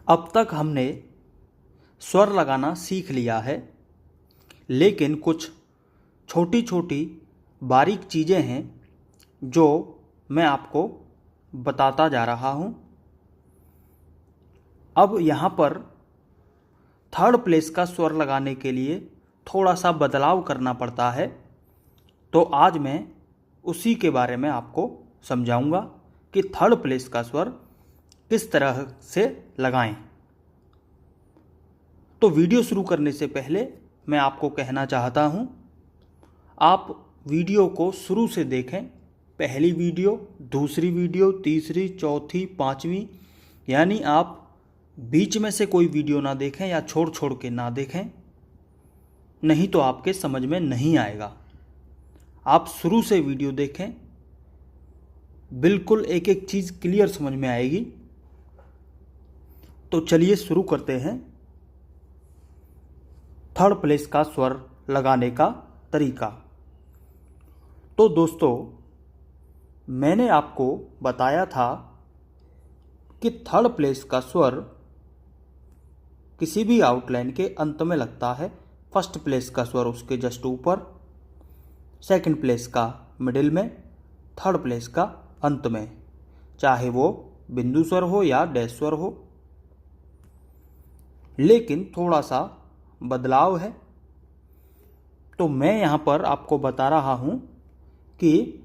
अब तक हमने स्वर लगाना सीख लिया है, लेकिन कुछ छोटी छोटी बारीक चीज़ें हैं जो मैं आपको बताता जा रहा हूँ। अब यहाँ पर थर्ड प्लेस का स्वर लगाने के लिए थोड़ा सा बदलाव करना पड़ता है, तो आज मैं उसी के बारे में आपको समझाऊंगा कि थर्ड प्लेस का स्वर किस तरह से लगाएं। तो वीडियो शुरू करने से पहले मैं आपको कहना चाहता हूं, आप वीडियो को शुरू से देखें। पहली वीडियो, दूसरी वीडियो, तीसरी, चौथी, पांचवी, यानी आप बीच में से कोई वीडियो ना देखें या छोड़ छोड़ के ना देखें, नहीं तो आपके समझ में नहीं आएगा। आप शुरू से वीडियो देखें, बिल्कुल एक एक चीज़ क्लियर समझ में आएगी। तो चलिए शुरू करते हैं थर्ड प्लेस का स्वर लगाने का तरीका। तो दोस्तों, मैंने आपको बताया था कि थर्ड प्लेस का स्वर किसी भी आउटलाइन के अंत में लगता है। फर्स्ट प्लेस का स्वर उसके जस्ट ऊपर, सेकंड प्लेस का मिडिल में, थर्ड प्लेस का अंत में, चाहे वो बिंदु स्वर हो या डैश स्वर हो। लेकिन थोड़ा सा बदलाव है, तो मैं यहाँ पर आपको बता रहा हूँ कि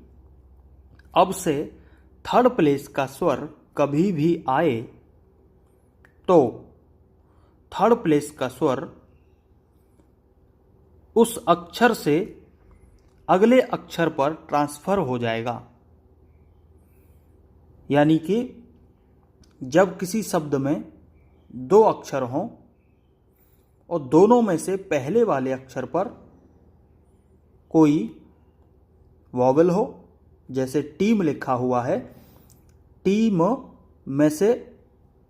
अब से थर्ड प्लेस का स्वर कभी भी आए तो थर्ड प्लेस का स्वर उस अक्षर से अगले अक्षर पर ट्रांसफर हो जाएगा। यानी कि जब किसी शब्द में दो अक्षर हों और दोनों में से पहले वाले अक्षर पर कोई वॉवेल हो, जैसे टीम लिखा हुआ है, टीम में से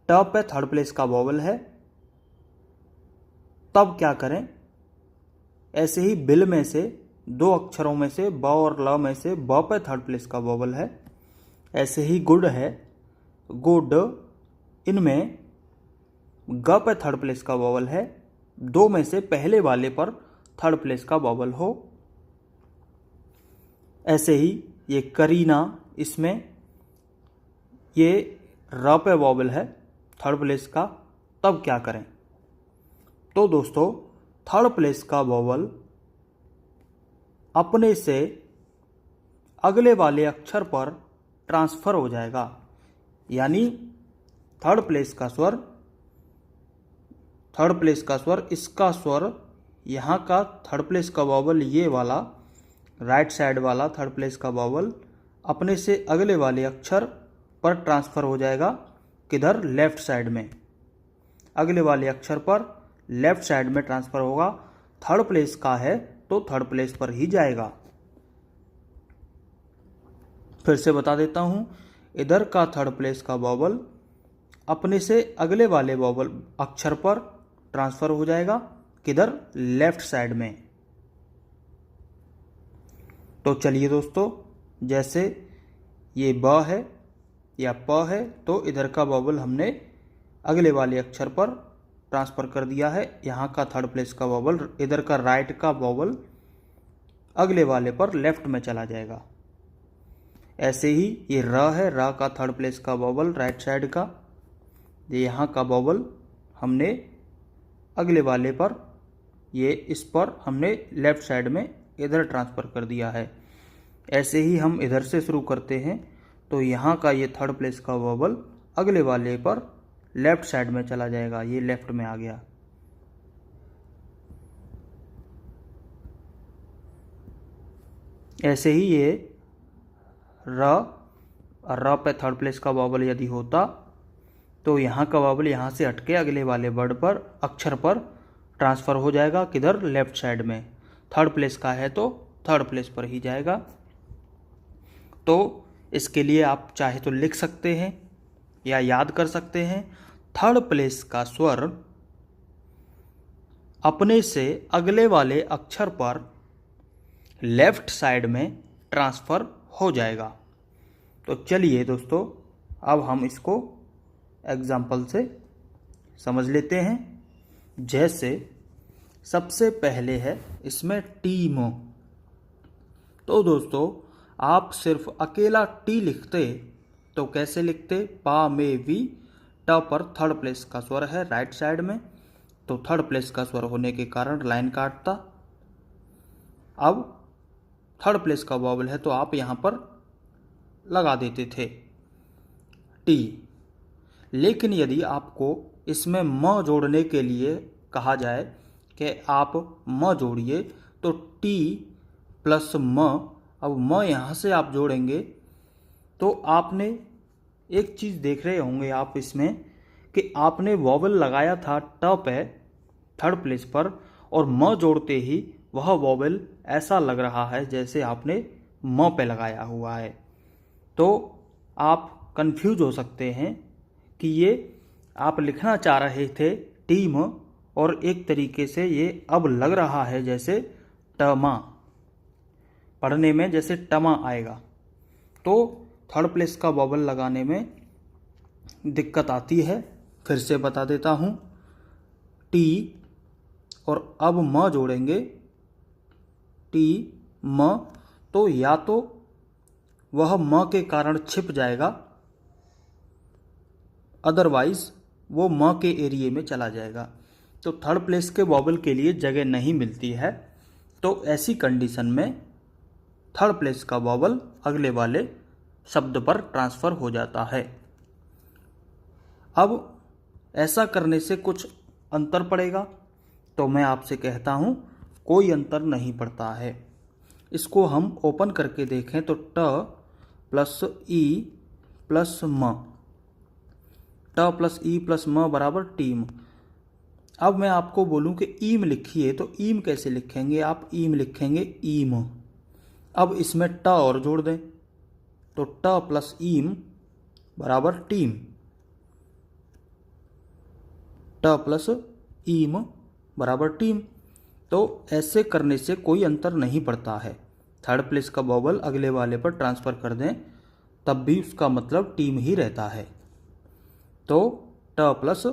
ट पे थर्ड प्लेस का वॉवेल है, तब क्या करें, ऐसे ही बिल में से दो अक्षरों में से ब और ल में से ब पे थर्ड प्लेस का वॉवेल है, ऐसे ही गुड है, गुड, इनमें ग पे थर्ड प्लेस का वॉवेल है, दो में से पहले वाले पर थर्ड प्लेस का वॉवेल हो। ऐसे ही ये करीना, इसमें ये र पे वॉवेल है थर्ड प्लेस का, तब क्या करें। तो दोस्तों, थर्ड प्लेस का वॉवेल अपने से अगले वाले अक्षर पर ट्रांसफर हो जाएगा। यानी थर्ड प्लेस का स्वर, इसका स्वर, यहाँ का थर्ड प्लेस का वॉवेल, ये वाला राइट साइड वाला थर्ड प्लेस का वॉवेल अपने से अगले वाले अक्षर पर ट्रांसफर हो जाएगा। किधर? लेफ्ट साइड में, अगले वाले अक्षर पर लेफ्ट साइड में ट्रांसफर होगा। थर्ड प्लेस का है तो थर्ड प्लेस पर ही जाएगा। फिर से बता देता हूं, इधर का थर्ड प्लेस का वॉवेल अपने से अगले वाले वॉवेल अक्षर पर ट्रांसफर हो जाएगा। किधर? लेफ्ट साइड में। तो चलिए दोस्तों, जैसे ये ब है या प है, तो इधर का वॉवेल हमने अगले वाले अक्षर पर ट्रांसफर कर दिया है। यहाँ का थर्ड प्लेस का वॉवेल, इधर का राइट का वॉवेल अगले वाले पर लेफ्ट में चला जाएगा। ऐसे ही ये र है, र का थर्ड प्लेस का वॉवेल राइट साइड का, ये यहाँ का वॉवेल हमने अगले वाले पर, ये इस पर हमने लेफ्ट साइड में इधर ट्रांसफ़र कर दिया है। ऐसे ही हम इधर से शुरू करते हैं, तो यहाँ का ये थर्ड प्लेस का वॉवेल अगले वाले पर लेफ्ट साइड में चला जाएगा, ये लेफ्ट में आ गया। ऐसे ही ये र पे थर्ड प्लेस का वॉवेल यदि होता तो यहाँ का वॉवेल यहाँ से हटके अगले वाले वर्ड पर, अक्षर पर ट्रांसफ़र हो जाएगा। किधर? लेफ्ट साइड में। थर्ड प्लेस का है तो थर्ड प्लेस पर ही जाएगा। तो इसके लिए आप चाहे तो लिख सकते हैं या याद कर सकते हैं। थर्ड प्लेस का स्वर अपने से अगले वाले अक्षर पर लेफ्ट साइड में ट्रांसफ़र हो जाएगा। तो चलिए दोस्तों, अब हम इसको एग्जाम्पल से समझ लेते हैं। जैसे सबसे पहले है इसमें टीम। तो दोस्तों आप सिर्फ अकेला टी लिखते तो कैसे लिखते? पा में वी, ट पर थर्ड प्लेस का स्वर है राइट साइड में, तो थर्ड प्लेस का स्वर होने के कारण लाइन काटता। अब थर्ड प्लेस का वॉवल है तो आप यहाँ पर लगा देते थे टी। लेकिन यदि आपको इसमें म जोड़ने के लिए कहा जाए कि आप म जोड़िए, तो टी प्लस म, अब म यहाँ से आप जोड़ेंगे तो आपने एक चीज़ देख रहे होंगे आप इसमें कि आपने वॉवल लगाया था ट पे थर्ड प्लेस पर, और म जोड़ते ही वह वॉवल ऐसा लग रहा है जैसे आपने म पे लगाया हुआ है। तो आप कंफ्यूज हो सकते हैं कि ये आप लिखना चाह रहे थे टीम, और एक तरीके से ये अब लग रहा है जैसे टमा, पढ़ने में जैसे टमा आएगा। तो थर्ड प्लेस का वॉवल लगाने में दिक्कत आती है। फिर से बता देता हूँ, टी और अब म जोड़ेंगे टी म, तो या तो वह म के कारण छिप जाएगा, अदरवाइज वो म के एरिए में चला जाएगा। तो थर्ड प्लेस के वॉवल के लिए जगह नहीं मिलती है, तो ऐसी कंडीशन में थर्ड प्लेस का वॉवल अगले वाले शब्द पर ट्रांसफ़र हो जाता है। अब ऐसा करने से कुछ अंतर पड़ेगा, तो मैं आपसे कहता हूँ कोई अंतर नहीं पड़ता है। इसको हम ओपन करके देखें तो ट प्लस ई प्लस म, ट प्लस ई प्लस म बराबर टीम। अब मैं आपको बोलूं कि ईम लिखिए, तो ईम कैसे लिखेंगे? आप ईम लिखेंगे ईम। अब इसमें ट और जोड़ दें तो ट प्लस ईम बराबर टीम, ट प्लस ईम बराबर टीम। तो ऐसे करने से कोई अंतर नहीं पड़ता है। थर्ड प्लेस का वॉवल अगले वाले पर ट्रांसफ़र कर दें तब भी उसका मतलब टीम ही रहता है। तो ट प्लस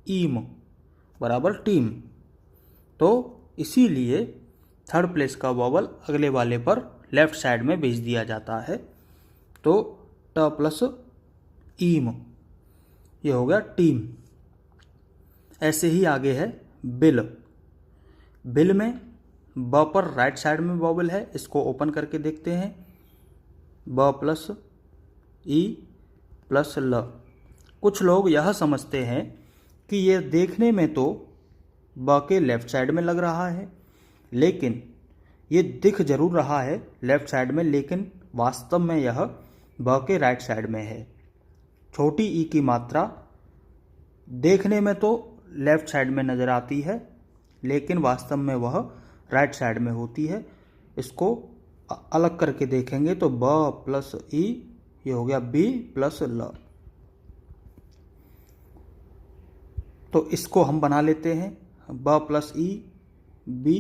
ईम बराबर टीम। तो इसीलिए थर्ड प्लेस का वॉवल अगले वाले पर लेफ्ट साइड में भेज दिया जाता है। तो ट प्लस ईम, ये हो गया टीम। ऐसे ही आगे है बिल। बिल में ब पर राइट साइड में वॉवल है, इसको ओपन करके देखते हैं। ब प्लस ई प्लस ल। कुछ लोग यह समझते हैं कि ये देखने में तो ब के लेफ्ट साइड में लग रहा है, लेकिन ये दिख जरूर रहा है लेफ्ट साइड में, लेकिन वास्तव में यह ब के राइट साइड में है। छोटी ई की मात्रा देखने में तो लेफ्ट साइड में नज़र आती है, लेकिन वास्तव में वह राइट साइड में होती है। इसको अलग करके देखेंगे तो ब प्लस ई, ये हो गया बी प्लस ल। तो इसको हम बना लेते हैं ब प्लस ई बी,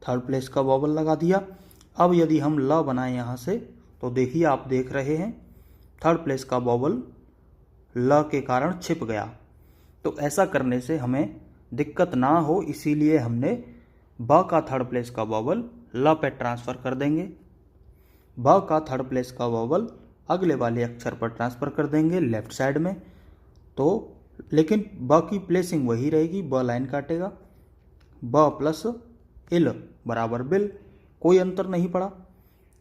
थर्ड प्लेस का वॉवल लगा दिया। अब यदि हम ल बनाएं यहाँ से, तो देखिए आप देख रहे हैं थर्ड प्लेस का वॉवल ल के कारण छिप गया। तो ऐसा करने से हमें दिक्कत ना हो, इसीलिए हमने ब का थर्ड प्लेस का वॉवल ल पे ट्रांसफ़र कर देंगे। ब का थर्ड प्लेस का वॉवल अगले वाले अक्षर पर ट्रांसफ़र कर देंगे लेफ्ट साइड में। तो लेकिन ब की प्लेसिंग वही रहेगी, ब लाइन काटेगा। ब प्लस इल बराबर बिल, कोई अंतर नहीं पड़ा,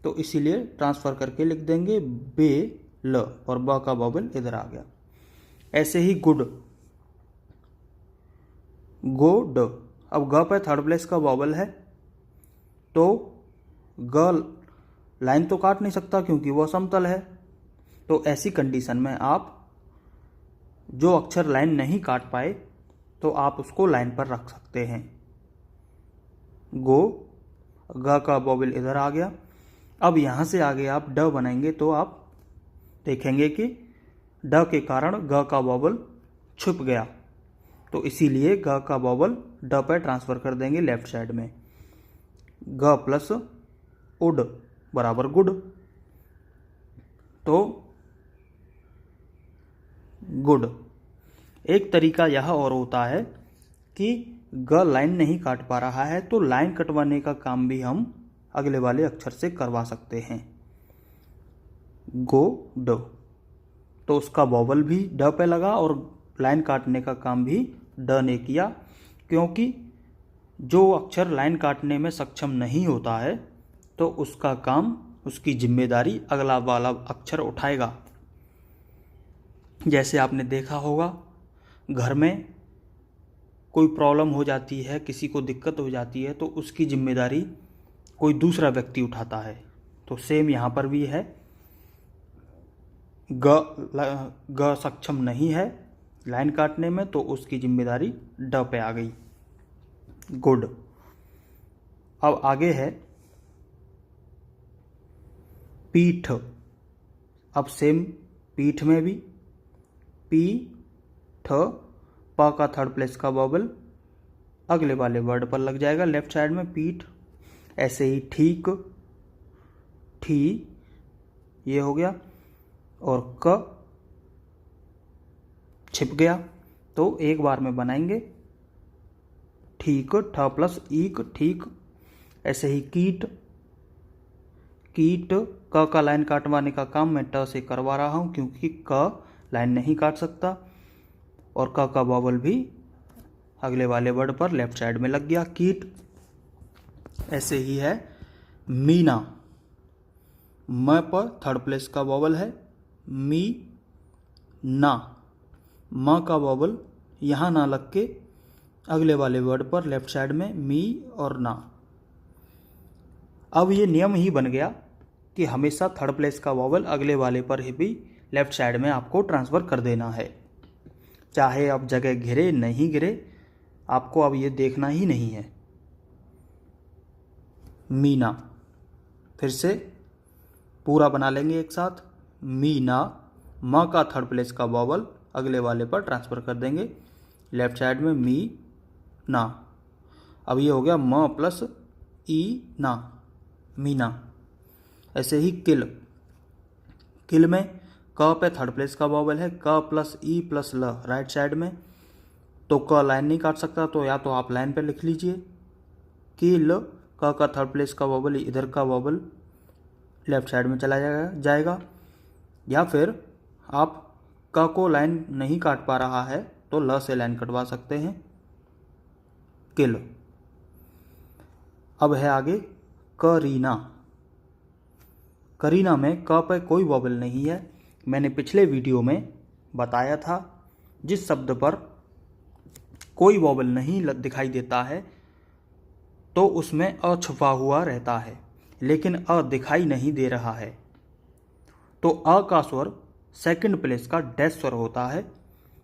तो इसीलिए ट्रांसफ़र करके लिख देंगे बे ल, और ब का वॉवल इधर आ गया। ऐसे ही गुड, गो ड। अब ग पे थर्ड प्लेस का वॉवल है, तो ग लाइन तो काट नहीं सकता क्योंकि वह समतल है। तो ऐसी कंडीशन में आप जो अक्षर लाइन नहीं काट पाए तो आप उसको लाइन पर रख सकते हैं। गो, ग का वॉवल इधर आ गया। अब यहाँ से आगे आप ड बनाएंगे तो आप देखेंगे कि ड के कारण ग का वॉवल छुप गया, तो इसीलिए ग का वॉवल ड पर ट्रांसफ़र कर देंगे लेफ्ट साइड में। ग प्लस उड बराबर गुड। तो गुड। एक तरीका यह और होता है कि ग लाइन नहीं काट पा रहा है तो लाइन कटवाने का काम भी हम अगले वाले अक्षर से करवा सकते हैं। गो ड, तो उसका वॉवल भी ड पे लगा और लाइन काटने का काम भी ड ने किया, क्योंकि जो अक्षर लाइन काटने में सक्षम नहीं होता है तो उसका काम, उसकी जिम्मेदारी अगला वाला अक्षर उठाएगा। जैसे आपने देखा होगा, घर में कोई प्रॉब्लम हो जाती है, किसी को दिक्कत हो जाती है तो उसकी जिम्मेदारी कोई दूसरा व्यक्ति उठाता है। तो सेम यहाँ पर भी है, ग सक्षम नहीं है लाइन काटने में तो उसकी जिम्मेदारी ड पे आ गई। गुड। अब आगे है पीठ। अब सेम पीठ में भी ठ, प का थर्ड प्लेस का वॉवल अगले वाले वर्ड पर लग जाएगा लेफ्ट साइड में, पीठ। ऐसे ही ठीक, ठी ये हो गया, और क छिप गया तो एक बार में बनाएंगे ठीक, ठ प्लस ईक ठीक। ऐसे ही कीट, कीट, क का लाइन काटवाने का काम मैं ट से करवा रहा हूं क्योंकि क लाइन नहीं काट सकता, और क का वॉवल भी अगले वाले वर्ड पर लेफ्ट साइड में लग गया, कीट। ऐसे ही है मीना, म पर थर्ड प्लेस का वॉवल है, मी ना, म का वॉवल यहाँ ना लग के अगले वाले वर्ड पर लेफ्ट साइड में मी और ना। अब ये नियम ही बन गया कि हमेशा थर्ड प्लेस का वॉवल अगले वाले पर ही भी लेफ्ट साइड में आपको ट्रांसफ़र कर देना है, चाहे अब जगह घिरे नहीं घिरे, आपको अब ये देखना ही नहीं है। मीना, फिर से पूरा बना लेंगे एक साथ, मीना, म का थर्ड प्लेस का वॉवल अगले वाले पर ट्रांसफ़र कर देंगे लेफ्ट साइड में, मी ना। अब ये हो गया म प्लस ई ना, मीना। ऐसे ही किल, किल में क पे थर्ड प्लेस का वॉवल है, क प्लस ई प्लस ल राइट साइड में, तो क लाइन नहीं काट सकता तो या तो आप लाइन पे लिख लीजिए किल, क का थर्ड प्लेस का वॉवल इधर का वॉवल लेफ्ट साइड में चला जाएगा, या फिर आप क को लाइन नहीं काट पा रहा है तो ल से लाइन कटवा सकते हैं, किल। अब है आगे करीना। करीना में क पे कोई वॉवल नहीं है। मैंने पिछले वीडियो में बताया था, जिस शब्द पर कोई वॉवल नहीं दिखाई देता है तो उसमें अ छुपा हुआ रहता है, लेकिन अ दिखाई नहीं दे रहा है तो अ का स्वर सेकंड प्लेस का डैश स्वर होता है,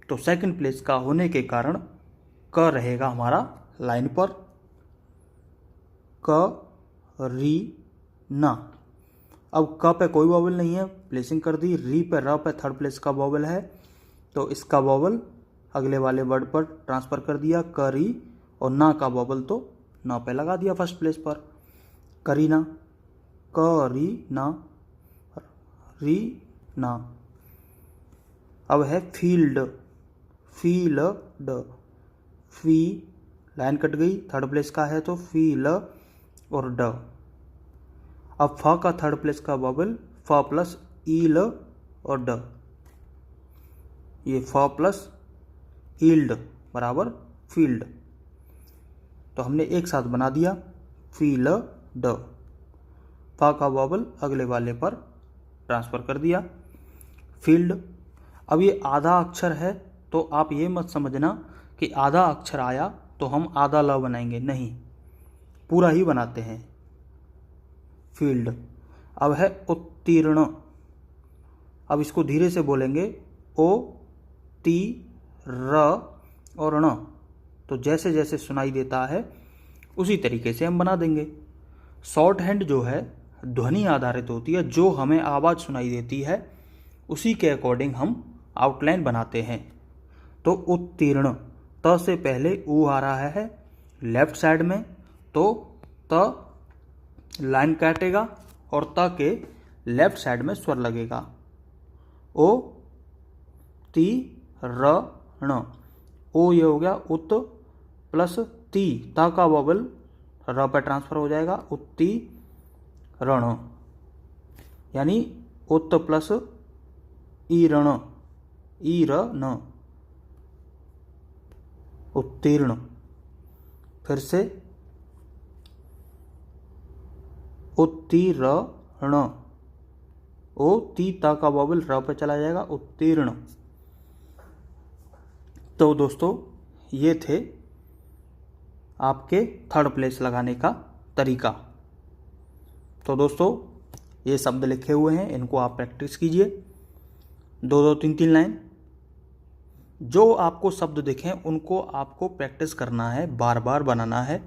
तो सेकंड प्लेस का होने के कारण क रहेगा हमारा लाइन पर, क री ना। अब क पे कोई वॉवल नहीं है, प्लेसिंग कर दी, री पे र पे थर्ड प्लेस का वॉवल है तो इसका वॉवल अगले वाले वर्ड पर ट्रांसफ़र कर दिया, करी, और ना का वॉवल तो ना पे लगा दिया फर्स्ट प्लेस पर, करीना, करीना, री ना। अब है फील्ड, फील्ड, फी लाइन कट गई, थर्ड प्लेस का है तो फील और ड। अब फ का थर्ड प्लेस का वॉवल फ प्लस ईल और ड, ये फ प्लस ईल्ड बराबर फील्ड, तो हमने एक साथ बना दिया फील ड, फ का वॉवल अगले वाले पर ट्रांसफ़र कर दिया, फील्ड। अब ये आधा अक्षर है तो आप ये मत समझना कि आधा अक्षर आया तो हम आधा ल बनाएंगे, नहीं, पूरा ही बनाते हैं, फील्ड। अब है उत्तीर्ण, अब इसको धीरे से बोलेंगे, ओ ती र और ण, तो जैसे जैसे सुनाई देता है उसी तरीके से हम बना देंगे। शॉर्ट हैंड जो है ध्वनि आधारित होती है, जो हमें आवाज़ सुनाई देती है उसी के अकॉर्डिंग हम आउटलाइन बनाते हैं। तो उत्तीर्ण, त से पहले ऊ आ रहा है लेफ्ट साइड में तो त लाइन काटेगा और त के लेफ्ट साइड में स्वर लगेगा, ओ ती र ण। ओ ये हो गया उत प्लस ती, ता का वॉवल र पे ट्रांसफर हो जाएगा, उत्तीर्ण, यानी उत प्लस ईरण, ईरण, उत्तीर्ण। फिर से उत्तीर्ण, ओ ती ता का वॉवल र पे चला जाएगा, उत्तीर्ण। तो दोस्तों ये थे आपके थर्ड प्लेस लगाने का तरीका। तो दोस्तों ये शब्द लिखे हुए हैं, इनको आप प्रैक्टिस कीजिए, 2-2, 3-3 लाइन। जो आपको शब्द दिखें उनको आपको प्रैक्टिस करना है, बार बार बनाना है।